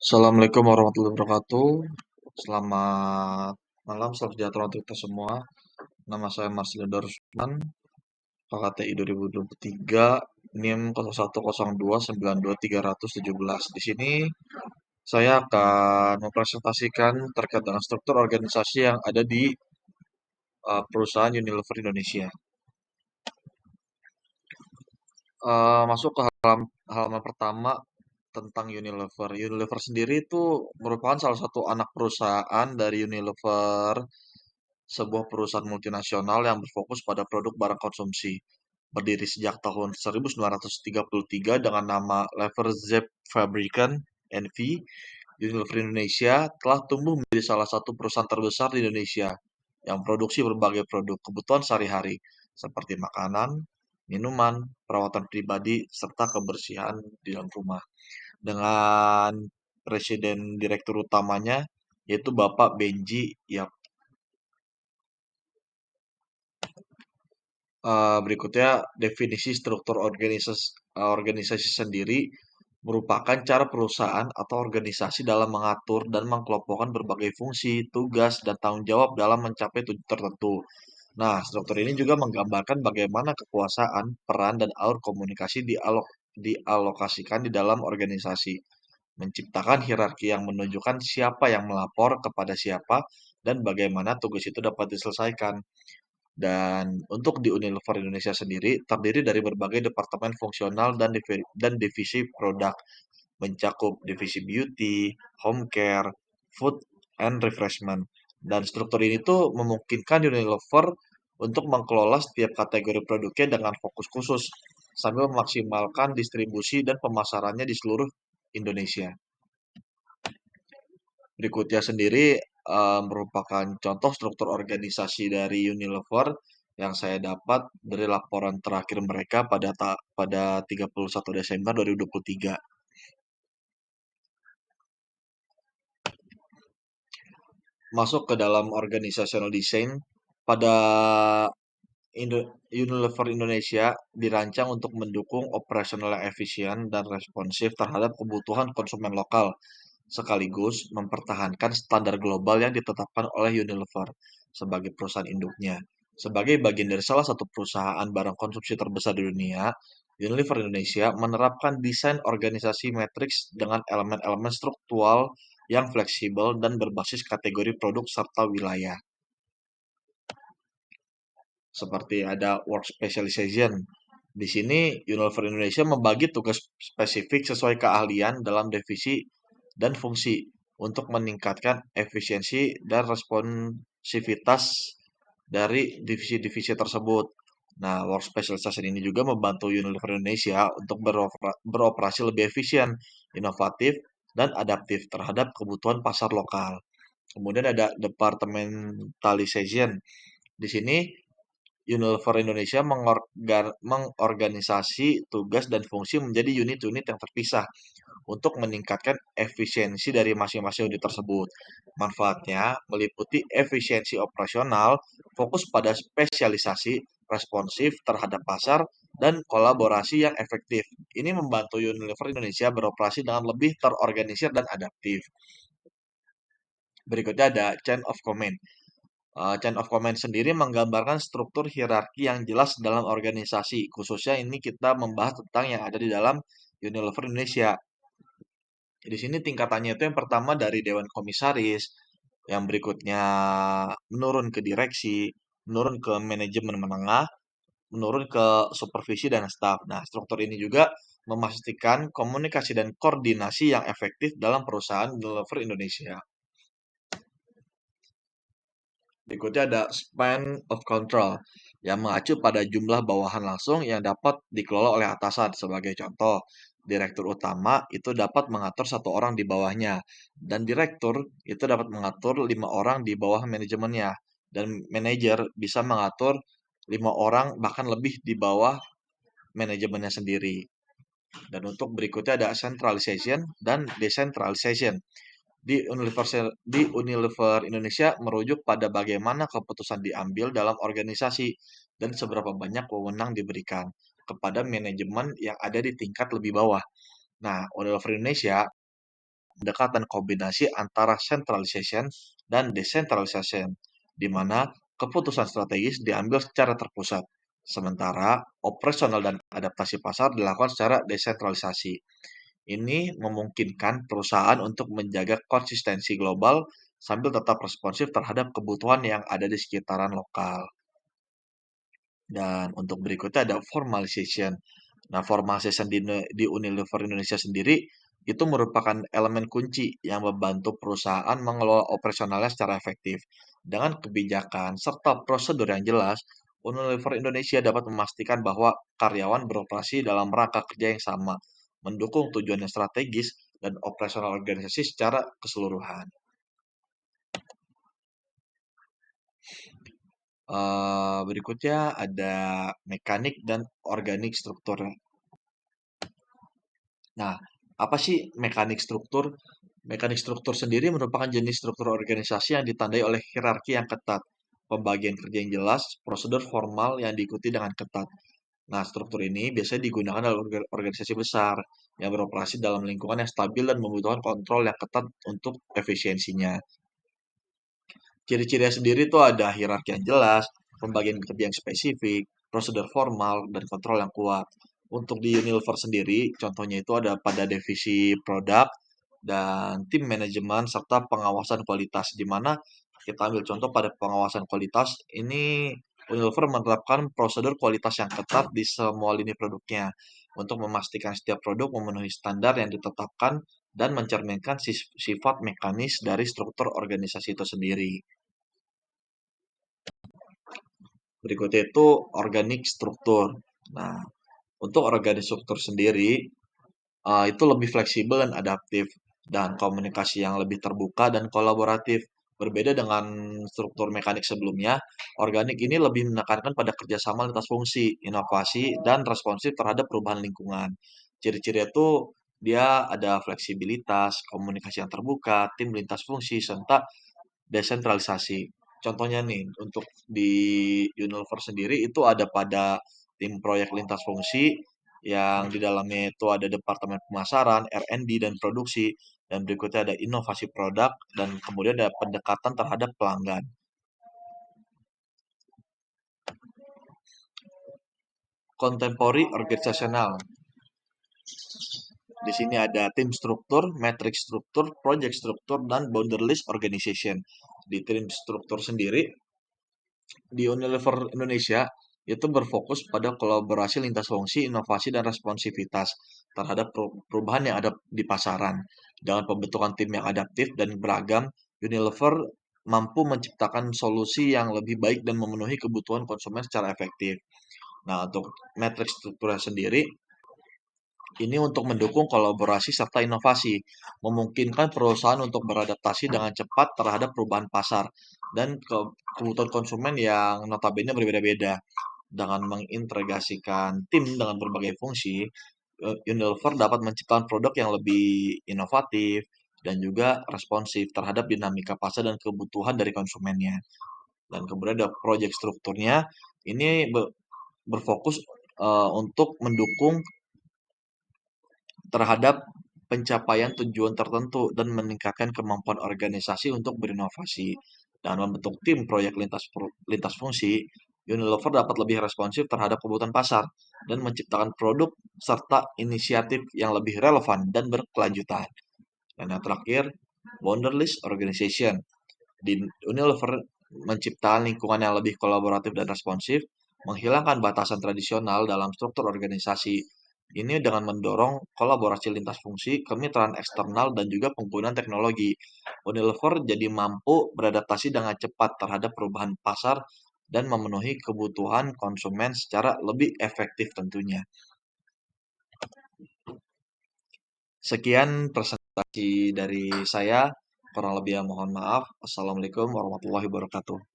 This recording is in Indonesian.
Assalamualaikum warahmatullahi wabarakatuh. Selamat malam, salam sejahtera untuk kita semua. Nama saya Marcelino Darusman, KKTI 2023, NIM 010292300317. Di sini saya akan mempresentasikan terkait dengan struktur organisasi yang ada di perusahaan Unilever Indonesia. Masuk ke halaman pertama tentang Unilever. Unilever sendiri itu merupakan salah satu anak perusahaan dari Unilever, sebuah perusahaan multinasional yang berfokus pada produk barang konsumsi. Berdiri sejak tahun 1933 dengan nama Lever Zepp Fabricant NV, Unilever Indonesia telah tumbuh menjadi salah satu perusahaan terbesar di Indonesia yang produksi berbagai produk kebutuhan sehari-hari seperti makanan, minuman, perawatan pribadi, serta kebersihan di dalam rumah. Dengan presiden direktur utamanya yaitu Bapak Benji Yap. Berikutnya definisi struktur organisasi sendiri merupakan cara perusahaan atau organisasi dalam mengatur dan mengkelompokkan berbagai fungsi, tugas, dan tanggung jawab dalam mencapai tujuan tertentu. Nah, struktur ini juga menggambarkan bagaimana kekuasaan, peran, dan alur komunikasi dialokasikan di dalam organisasi, menciptakan hierarki yang menunjukkan siapa yang melapor kepada siapa dan bagaimana tugas itu dapat diselesaikan. Dan untuk di Unilever Indonesia sendiri terdiri dari berbagai departemen fungsional dan divisi produk, mencakup divisi beauty, home care, food and refreshment. Dan struktur ini tuh memungkinkan Unilever untuk mengelola setiap kategori produknya dengan fokus khusus sambil memaksimalkan distribusi dan pemasarannya di seluruh Indonesia. Berikutnya sendiri merupakan contoh struktur organisasi dari Unilever yang saya dapat dari laporan terakhir mereka pada 31 Desember 2023. Masuk ke dalam organizational design, pada Unilever Indonesia dirancang untuk mendukung operasional yang efisien dan responsif terhadap kebutuhan konsumen lokal, sekaligus mempertahankan standar global yang ditetapkan oleh Unilever sebagai perusahaan induknya. Sebagai bagian dari salah satu perusahaan barang konsumsi terbesar di dunia, Unilever Indonesia menerapkan desain organisasi matriks dengan elemen-elemen struktural yang fleksibel dan berbasis kategori produk serta wilayah. Seperti ada work specialization. Di sini Unilever Indonesia membagi tugas spesifik sesuai keahlian dalam divisi dan fungsi untuk meningkatkan efisiensi dan responsivitas dari divisi-divisi tersebut. Nah, work specialization ini juga membantu Unilever Indonesia untuk beroperasi lebih efisien, inovatif, dan adaptif terhadap kebutuhan pasar lokal. Kemudian ada departmentalization. Di sini Unilever Indonesia mengorganisasi tugas dan fungsi menjadi unit-unit yang terpisah untuk meningkatkan efisiensi dari masing-masing unit tersebut. Manfaatnya meliputi efisiensi operasional, fokus pada spesialisasi, responsif terhadap pasar, dan kolaborasi yang efektif. Ini membantu Unilever Indonesia beroperasi dengan lebih terorganisir dan adaptif. Berikutnya ada chain of command. Chain of command sendiri menggambarkan struktur hierarki yang jelas dalam organisasi. Khususnya ini kita membahas tentang yang ada di dalam Unilever Indonesia. Di sini tingkatannya itu yang pertama dari Dewan Komisaris, yang berikutnya menurun ke direksi, menurun ke manajemen menengah, menurun ke supervisi dan staf. Nah, struktur ini juga memastikan komunikasi dan koordinasi yang efektif dalam perusahaan Unilever Indonesia. Berikutnya ada span of control yang mengacu pada jumlah bawahan langsung yang dapat dikelola oleh atasan. Sebagai contoh, direktur utama itu dapat mengatur satu orang di bawahnya, dan direktur itu dapat mengatur 5 orang di bawah manajemennya, dan manajer bisa mengatur 5 orang bahkan lebih di bawah manajemennya sendiri. Dan untuk berikutnya ada centralization dan decentralization. Di Unilever Indonesia merujuk pada bagaimana keputusan diambil dalam organisasi dan seberapa banyak wewenang diberikan kepada manajemen yang ada di tingkat lebih bawah. Nah, Unilever Indonesia pendekatan kombinasi antara centralization dan decentralization, di mana keputusan strategis diambil secara terpusat, sementara operasional dan adaptasi pasar dilakukan secara desentralisasi. Ini memungkinkan perusahaan untuk menjaga konsistensi global sambil tetap responsif terhadap kebutuhan yang ada di sekitaran lokal. Dan untuk berikutnya ada formalization. Nah, formalization di Unilever Indonesia sendiri itu merupakan elemen kunci yang membantu perusahaan mengelola operasionalnya secara efektif. Dengan kebijakan serta prosedur yang jelas, Unilever Indonesia dapat memastikan bahwa karyawan beroperasi dalam rangka kerja yang sama, mendukung tujuan yang strategis dan operasional organisasi secara keseluruhan. Berikutnya ada mekanik dan organik struktur. Nah, apa sih mekanik struktur? Mekanik struktur sendiri merupakan jenis struktur organisasi yang ditandai oleh hierarki yang ketat, pembagian kerja yang jelas, prosedur formal yang diikuti dengan ketat. Nah, struktur ini biasanya digunakan dalam organisasi besar yang beroperasi dalam lingkungan yang stabil dan membutuhkan kontrol yang ketat untuk efisiensinya. Ciri-cirinya sendiri tuh ada hierarki yang jelas, pembagian kerja yang spesifik, prosedur formal, dan kontrol yang kuat. Untuk di Unilever sendiri, contohnya itu ada pada divisi produk dan tim manajemen serta pengawasan kualitas, di mana kita ambil contoh pada pengawasan kualitas, ini Unilever menerapkan prosedur kualitas yang ketat di semua lini produknya untuk memastikan setiap produk memenuhi standar yang ditetapkan dan mencerminkan sifat mekanis dari struktur organisasi itu sendiri. Berikutnya itu organik struktur. Nah, untuk organik struktur sendiri, itu lebih fleksibel dan adaptif, dan komunikasi yang lebih terbuka dan kolaboratif. Berbeda dengan struktur mekanik sebelumnya, organik ini lebih menekankan pada kerjasama lintas fungsi, inovasi, dan responsif terhadap perubahan lingkungan. Ciri-cirinya itu dia ada fleksibilitas, komunikasi yang terbuka, tim lintas fungsi, serta desentralisasi. Contohnya nih, untuk di Unilever sendiri itu ada pada tim proyek lintas fungsi yang di dalamnya itu ada departemen pemasaran, R&D dan produksi, dan berikutnya ada inovasi produk dan kemudian ada pendekatan terhadap pelanggan. Contemporary organizational. Di sini ada tim struktur, matrix struktur, project struktur, dan boundaryless organization. Di tim struktur sendiri, di Unilever Indonesia itu berfokus pada kolaborasi lintas fungsi, inovasi, dan responsivitas terhadap perubahan yang ada di pasaran. Dengan pembentukan tim yang adaptif dan beragam, Unilever mampu menciptakan solusi yang lebih baik dan memenuhi kebutuhan konsumen secara efektif. Nah, untuk matrix strukturnya sendiri, ini untuk mendukung kolaborasi serta inovasi, memungkinkan perusahaan untuk beradaptasi dengan cepat terhadap perubahan pasar dan kebutuhan konsumen yang notabene berbeda-beda. Dengan mengintegrasikan tim dengan berbagai fungsi, Unilever dapat menciptakan produk yang lebih inovatif dan juga responsif terhadap dinamika pasar dan kebutuhan dari konsumennya. Dan kemudian ada proyek strukturnya, ini berfokus untuk mendukung terhadap pencapaian tujuan tertentu dan meningkatkan kemampuan organisasi untuk berinovasi. Dan membentuk tim proyek lintas fungsi, Unilever dapat lebih responsif terhadap kebutuhan pasar dan menciptakan produk serta inisiatif yang lebih relevan dan berkelanjutan. Dan yang terakhir, boundaryless organization. Di Unilever menciptakan lingkungan yang lebih kolaboratif dan responsif, menghilangkan batasan tradisional dalam struktur organisasi. Ini dengan mendorong kolaborasi lintas fungsi, kemitraan eksternal, dan juga penggunaan teknologi. Unilever jadi mampu beradaptasi dengan cepat terhadap perubahan pasar dan memenuhi kebutuhan konsumen secara lebih efektif tentunya. Sekian presentasi dari saya. Kurang lebih mohon maaf. Assalamualaikum warahmatullahi wabarakatuh.